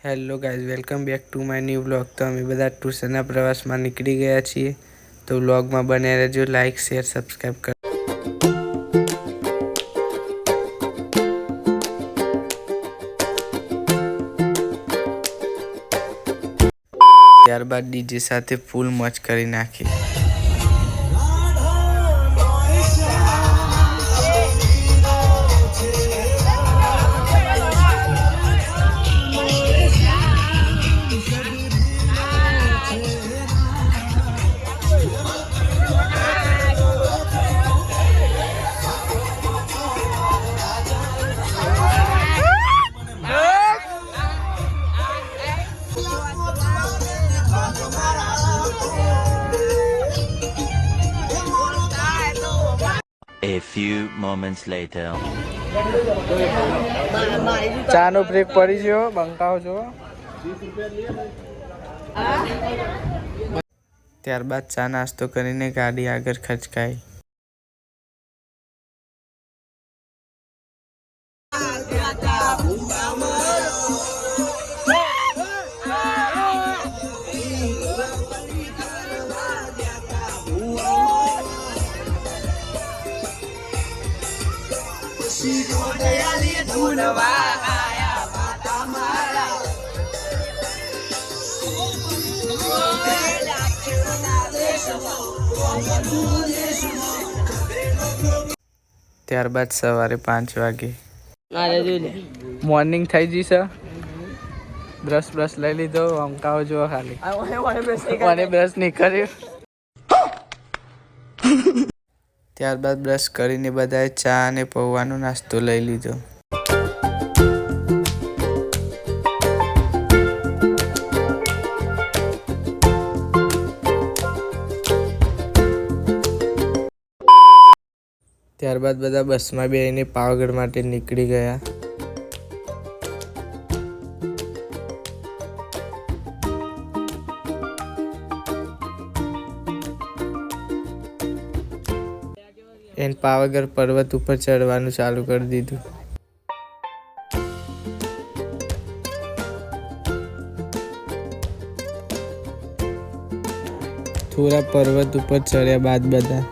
Hello guys, welcome back to my new vlog. તો અમે બધા ટ્યુશનના પ્રવાસમાં નીકળી ગયા છીએ. તો વ્લોગમાં બન્યા રહેજો. લાઇક, શેર, સબસ્ક્રાઈબ કરો. ત્યારબાદ ડીજે સાથે ફૂલ મોજ કરી નાખી. A few moments later. ચાનો બ્રેક પડી ગયો, બંકાઓ જો. ત્યારબાદ ચા નાસ્તો કરીને ગાડી આગળ ખચકાઈ. ત્યારબાદ સવારે 5 વાગે મોર્નિંગ થઈ જશે. બ્રશ લઈ લીધો. અંકાઓ જો ખાલી મને બ્રશ નહીં કર્યો. ત્યારબાદ બ્રશ કરીને બધાએ ચા અને પૌવાનો નાસ્તો લઈ લીધો. ત્યારબાદ બધા બસમાં બેસીને પાવાગઢ માટે નીકળી ગયા. એને પાવાગઢ પર્વત ઉપર ચડવાનું ચાલુ કરી દીધું. થોડા પર્વત ઉપર ચડ્યા બાદ બધા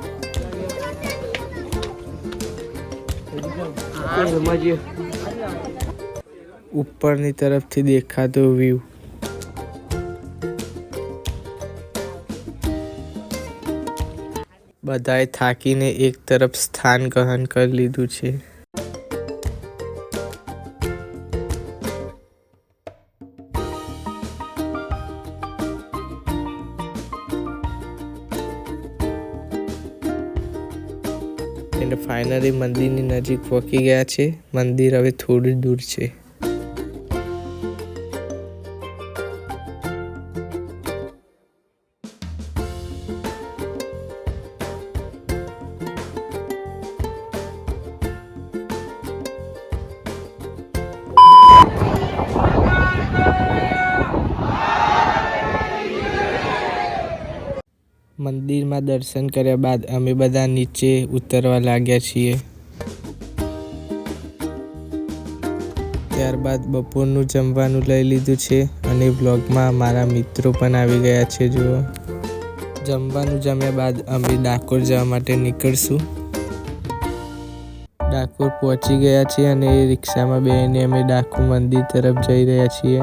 ઉપરની તરફથી દેખાતો વ્યૂ. બધાએ થાકીને એક તરફ સ્થાન ગ્રહણ કરી લીધું છે. અને ફાઇનલી મંદિરની નજીક પહોંચી ગયા છે. મંદિર હવે થોડું દૂર છે. મંદિરમાં દર્શન કર્યા બાદ અમે બધા નીચે ઉતરવા લાગ્યા છીએ. ત્યારબાદ બપોરનું જમવાનું લઈ લીધું છે અને વ્લોગમાં મારા મિત્રો પણ આવી ગયા છે. જુઓ, જમવાનું જમ્યા બાદ અમે ડાકોર જવા માટે નીકળશું. ડાકોર પહોંચી ગયા છીએ અને રિક્ષામાં બેસીને અમે ડાકોર મંદિર તરફ જઈ રહ્યા છીએ.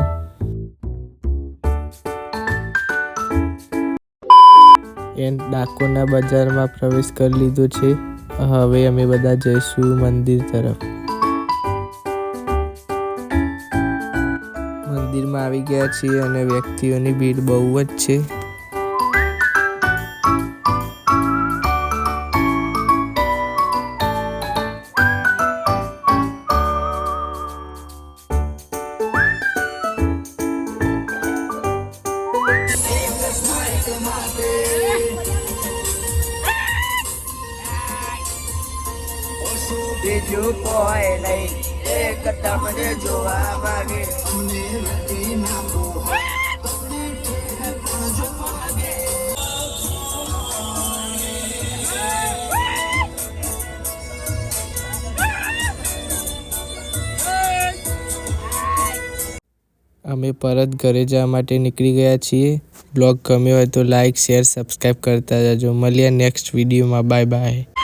ડાકોરના બજારમાં પ્રવેશ કરી લીધો છે. હવે અમે બધા જઈશું મંદિર તરફ. મંદિરમાં આવી ગયા છીએ અને વ્યક્તિઓની ભીડ બહુ જ છે. બીજું કોઈ નહીં, એક તમને જોવા માંગે. અમે પરત ઘરે જવા માટે નીકળી ગયા છીએ. બ્લોગ ગમ્યો હોય તો લાઇક, શેર, સબસ્ક્રાઈબ કરતા જજો. મળીએ નેક્સ્ટ વિડીયોમાં. Bye bye.